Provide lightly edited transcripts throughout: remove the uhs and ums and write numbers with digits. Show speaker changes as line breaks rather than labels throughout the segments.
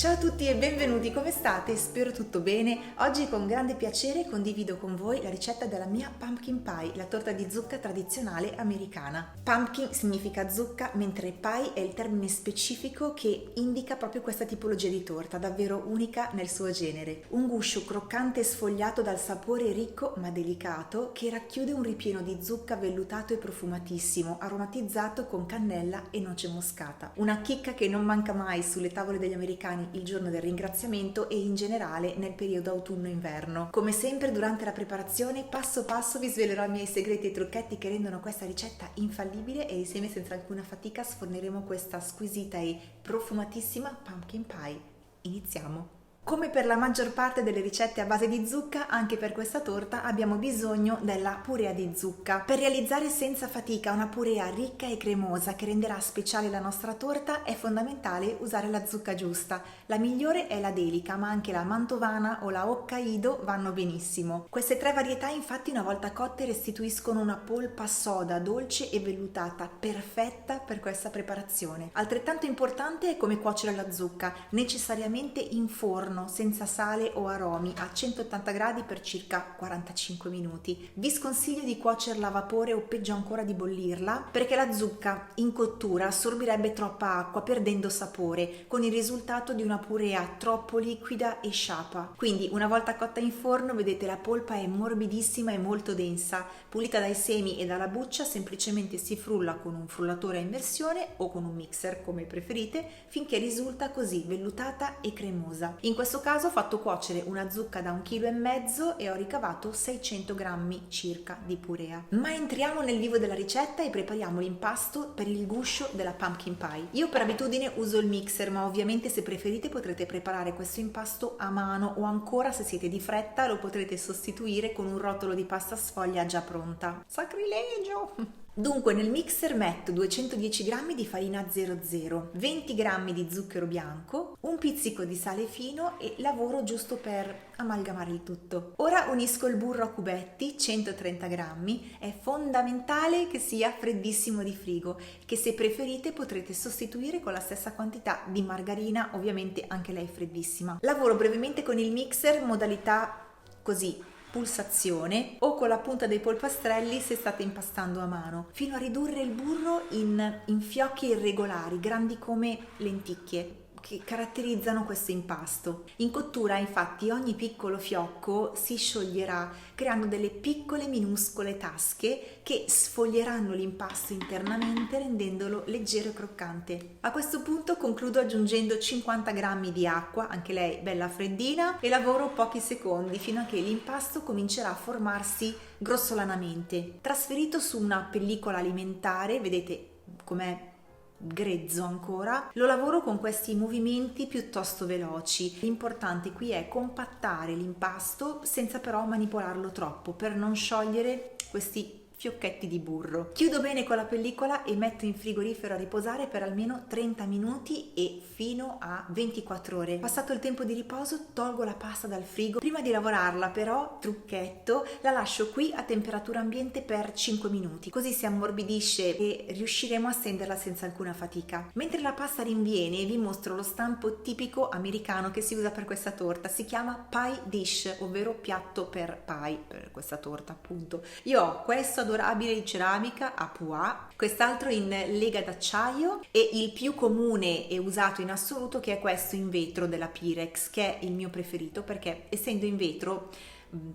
Ciao a tutti e benvenuti, come state? Spero tutto bene. Oggi con grande piacere condivido con voi la ricetta della mia pumpkin pie, la torta di zucca tradizionale americana. Pumpkin significa zucca, mentre pie è il termine specifico che indica proprio questa tipologia di torta, davvero unica nel suo genere. Un guscio croccante e sfogliato dal sapore ricco ma delicato che racchiude un ripieno di zucca vellutato e profumatissimo, aromatizzato con cannella e noce moscata. Una chicca che non manca mai sulle tavole degli americani il giorno del ringraziamento e in generale nel periodo autunno-inverno. Come sempre durante la preparazione passo passo vi svelerò i miei segreti e trucchetti che rendono questa ricetta infallibile e insieme senza alcuna fatica sforneremo questa squisita e profumatissima pumpkin pie. Iniziamo! Come per la maggior parte delle ricette a base di zucca, anche per questa torta abbiamo bisogno della purea di zucca. Per realizzare senza fatica una purea ricca e cremosa che renderà speciale la nostra torta è fondamentale usare la zucca giusta. La migliore è la delica, ma anche la mantovana o la Hokkaido vanno benissimo. Queste tre varietà infatti una volta cotte restituiscono una polpa soda, dolce e vellutata, perfetta per questa preparazione. Altrettanto importante è come cuocere la zucca, necessariamente in forno senza sale o aromi a 180 gradi per circa 45 minuti. Vi sconsiglio di cuocerla a vapore o peggio ancora di bollirla perché la zucca in cottura assorbirebbe troppa acqua perdendo sapore, con il risultato di una purea troppo liquida e sciapa. Quindi una volta cotta in forno vedete la polpa è morbidissima e molto densa, pulita dai semi e dalla buccia semplicemente si frulla con un frullatore a immersione o con un mixer come preferite finché risulta così vellutata e cremosa. In questo caso ho fatto cuocere una zucca da 1,5 kg e ho ricavato 600 grammi circa di purea. Ma entriamo nel vivo della ricetta e prepariamo l'impasto per il guscio della pumpkin pie. Io per abitudine uso il mixer, ma ovviamente se preferite potrete preparare questo impasto a mano o ancora se siete di fretta lo potrete sostituire con un rotolo di pasta sfoglia già pronta. Sacrilegio! Dunque nel mixer metto 210 g di farina 00, 20 g di zucchero bianco, un pizzico di sale fino e lavoro giusto per amalgamare il tutto. Ora unisco il burro a cubetti, 130 g, è fondamentale che sia freddissimo di frigo, che se preferite potrete sostituire con la stessa quantità di margarina, ovviamente anche lei freddissima. Lavoro brevemente con il mixer, modalità così, pulsazione o con la punta dei polpastrelli se state impastando a mano, fino a ridurre il burro in fiocchi irregolari, grandi come lenticchie, che caratterizzano questo impasto. In cottura infatti ogni piccolo fiocco si scioglierà creando delle piccole minuscole tasche che sfoglieranno l'impasto internamente rendendolo leggero e croccante. A questo punto concludo aggiungendo 50 g di acqua, anche lei bella freddina, e lavoro pochi secondi fino a che l'impasto comincerà a formarsi grossolanamente. Trasferito su una pellicola alimentare, vedete com'è grezzo ancora, lo lavoro con questi movimenti piuttosto veloci. L'importante qui è compattare l'impasto senza però manipolarlo troppo per non sciogliere questi fiocchetti di burro. Chiudo bene con la pellicola e metto in frigorifero a riposare per almeno 30 minuti e fino a 24 ore. Passato il tempo di riposo tolgo la pasta dal frigo. Prima di lavorarla però, trucchetto, la lascio qui a temperatura ambiente per 5 minuti, così si ammorbidisce e riusciremo a stenderla senza alcuna fatica. Mentre la pasta rinviene vi mostro lo stampo tipico americano che si usa per questa torta, si chiama pie dish, ovvero piatto per pie, per questa torta appunto. Io ho questo adorabile di ceramica a pois, quest'altro in lega d'acciaio e il più comune e usato in assoluto che è questo in vetro della Pyrex, che è il mio preferito perché essendo in vetro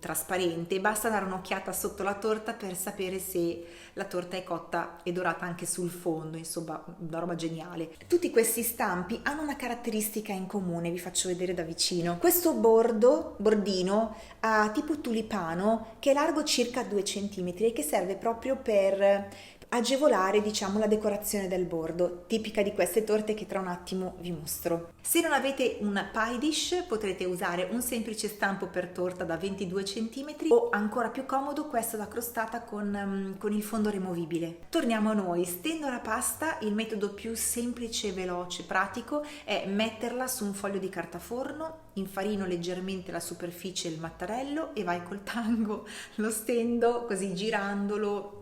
trasparente basta dare un'occhiata sotto la torta per sapere se la torta è cotta e dorata anche sul fondo, insomma una roba geniale. Tutti questi stampi hanno una caratteristica in comune, vi faccio vedere da vicino. Questo bordino a tipo tulipano che è largo circa 2 cm e che serve proprio per agevolare diciamo la decorazione del bordo, tipica di queste torte che tra un attimo vi mostro. Se non avete un pie dish potrete usare un semplice stampo per torta da 22 cm o ancora più comodo questo da crostata con il fondo removibile. Torniamo a noi, stendo la pasta, il metodo più semplice, veloce, pratico è metterla su un foglio di carta forno, infarino leggermente la superficie e il mattarello e vai col tango, lo stendo così girandolo,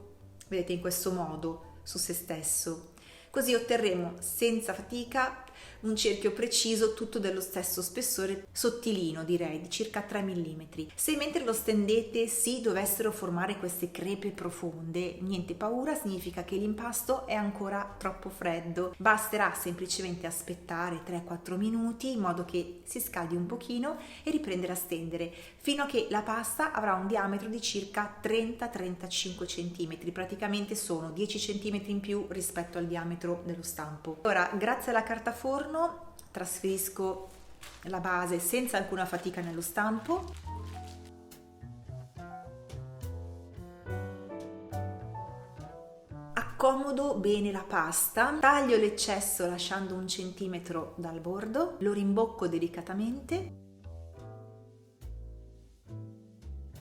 vedete in questo modo su se stesso, così otterremo senza fatica un cerchio preciso, tutto dello stesso spessore, sottilino direi, di circa 3 mm. Se mentre lo stendete si dovessero formare queste crepe profonde, niente paura, significa che l'impasto è ancora troppo freddo. Basterà semplicemente aspettare 3-4 minuti in modo che si scaldi un pochino e riprendere a stendere fino a che la pasta avrà un diametro di circa 30-35 cm, praticamente sono 10 cm in più rispetto al diametro dello stampo. Ora, grazie alla carta forno trasferisco la base senza alcuna fatica nello stampo. Accomodo bene la pasta, taglio l'eccesso lasciando 1 centimetro dal bordo, lo rimbocco delicatamente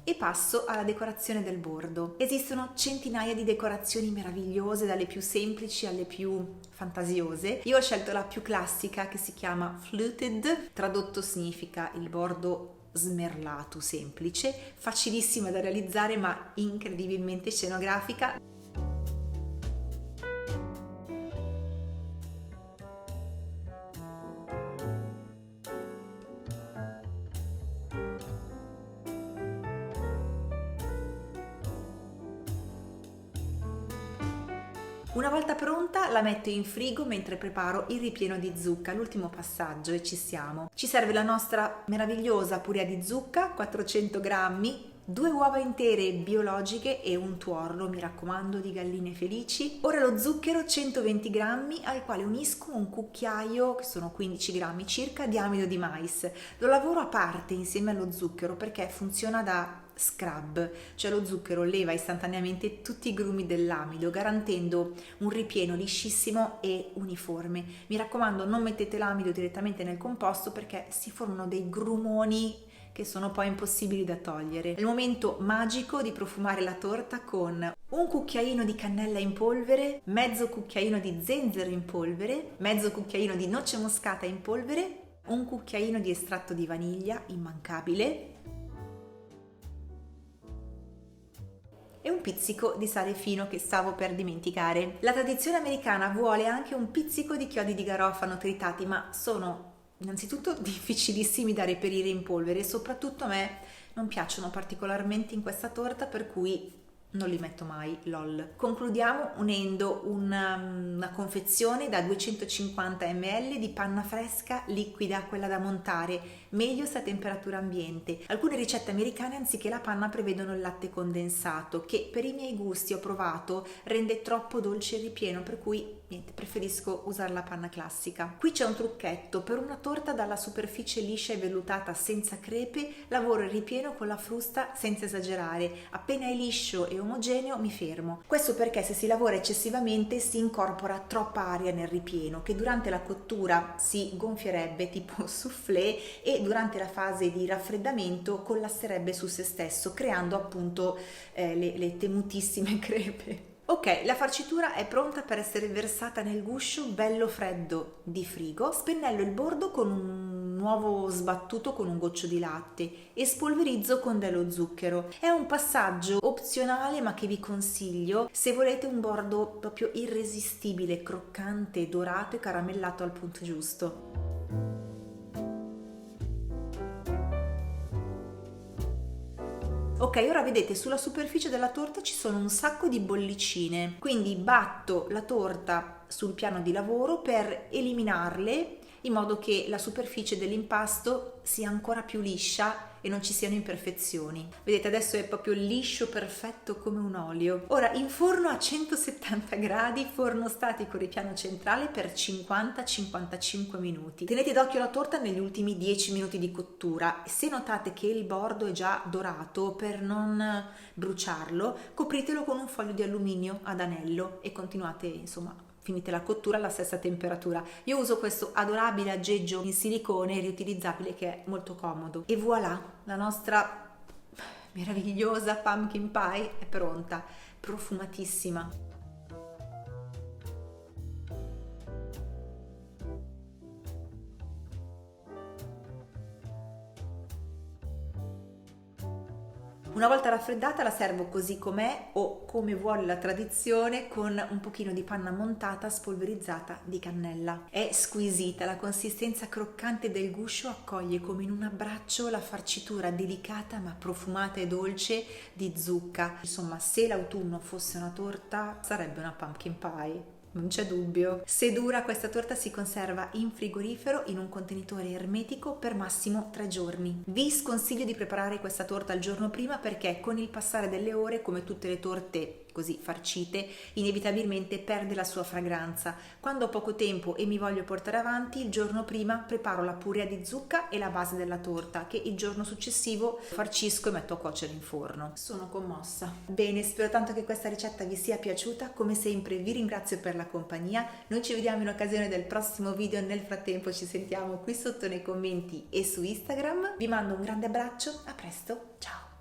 e passo alla decorazione del bordo. Esistono centinaia di decorazioni meravigliose, dalle più semplici alle più fantasiose. Io ho scelto la più classica che si chiama fluted, tradotto significa il bordo smerlato, semplice, facilissima da realizzare ma incredibilmente scenografica. Una volta pronta la metto in frigo mentre preparo il ripieno di zucca, l'ultimo passaggio e ci siamo. Ci serve la nostra meravigliosa purea di zucca, 400 grammi, 2 uova intere biologiche e un tuorlo, mi raccomando, di galline felici. Ora lo zucchero, 120 grammi, al quale unisco un cucchiaio, che sono 15 grammi circa, di amido di mais. Lo lavoro a parte insieme allo zucchero perché funziona da scrub, cioè lo zucchero leva istantaneamente tutti i grumi dell'amido, garantendo un ripieno liscissimo e uniforme. Mi raccomando, non mettete l'amido direttamente nel composto perché si formano dei grumoni che sono poi impossibili da togliere. È il momento magico di profumare la torta con un cucchiaino di cannella in polvere, mezzo cucchiaino di zenzero in polvere, mezzo cucchiaino di noce moscata in polvere, un cucchiaino di estratto di vaniglia, immancabile, e un pizzico di sale fino che stavo per dimenticare. La tradizione americana vuole anche un pizzico di chiodi di garofano tritati, ma sono innanzitutto difficilissimi da reperire in polvere e soprattutto a me non piacciono particolarmente in questa torta, per cui non li metto mai, lol. Concludiamo unendo una confezione da 250 ml di panna fresca liquida, quella da montare, meglio se a temperatura ambiente. Alcune ricette americane anziché la panna prevedono il latte condensato, che per i miei gusti, ho provato, rende troppo dolce il ripieno, per cui niente, preferisco usare la panna classica. Qui c'è un trucchetto: per una torta dalla superficie liscia e vellutata senza crepe lavoro il ripieno con la frusta senza esagerare, appena è liscio e omogeneo mi fermo. Questo perché se si lavora eccessivamente si incorpora troppa aria nel ripieno che durante la cottura si gonfierebbe tipo soufflé e durante la fase di raffreddamento collasserebbe su se stesso, creando appunto le temutissime crepe. Ok, la farcitura è pronta per essere versata nel guscio bello freddo di frigo. Spennello il bordo con un uovo sbattuto con un goccio di latte e spolverizzo con dello zucchero. È un passaggio opzionale ma che vi consiglio se volete un bordo proprio irresistibile, croccante, dorato e caramellato al punto giusto. Ok, ora vedete sulla superficie della torta ci sono un sacco di bollicine, quindi batto la torta sul piano di lavoro per eliminarle in modo che la superficie dell'impasto sia ancora più liscia e non ci siano imperfezioni. Vedete, adesso è proprio liscio, perfetto come un olio. Ora in forno a 170 gradi, forno statico ripiano centrale per 50-55 minuti. Tenete d'occhio la torta negli ultimi 10 minuti di cottura. Se notate che il bordo è già dorato, per non bruciarlo, copritelo con un foglio di alluminio ad anello e continuate, insomma, finite la cottura alla stessa temperatura. Io uso questo adorabile aggeggio in silicone riutilizzabile che è molto comodo. E voilà, la nostra meravigliosa pumpkin pie è pronta, profumatissima. Una volta raffreddata la servo così com'è o come vuole la tradizione, con un pochino di panna montata spolverizzata di cannella. È squisita, la consistenza croccante del guscio accoglie come in un abbraccio la farcitura delicata ma profumata e dolce di zucca. Insomma, se l'autunno fosse una torta, sarebbe una pumpkin pie. Non c'è dubbio. Se dura, questa torta si conserva in frigorifero in un contenitore ermetico per massimo 3 giorni. Vi sconsiglio di preparare questa torta il giorno prima, perché con il passare delle ore, come tutte le torte così farcite, inevitabilmente perde la sua fragranza. Quando ho poco tempo e mi voglio portare avanti, il giorno prima preparo la purea di zucca e la base della torta, che il giorno successivo farcisco e metto a cuocere in forno. Sono commossa. Bene, spero tanto che questa ricetta vi sia piaciuta. Come sempre vi ringrazio per la compagnia. Noi ci vediamo in occasione del prossimo video. Nel frattempo ci sentiamo qui sotto nei commenti e su Instagram. Vi mando un grande abbraccio, a presto, ciao!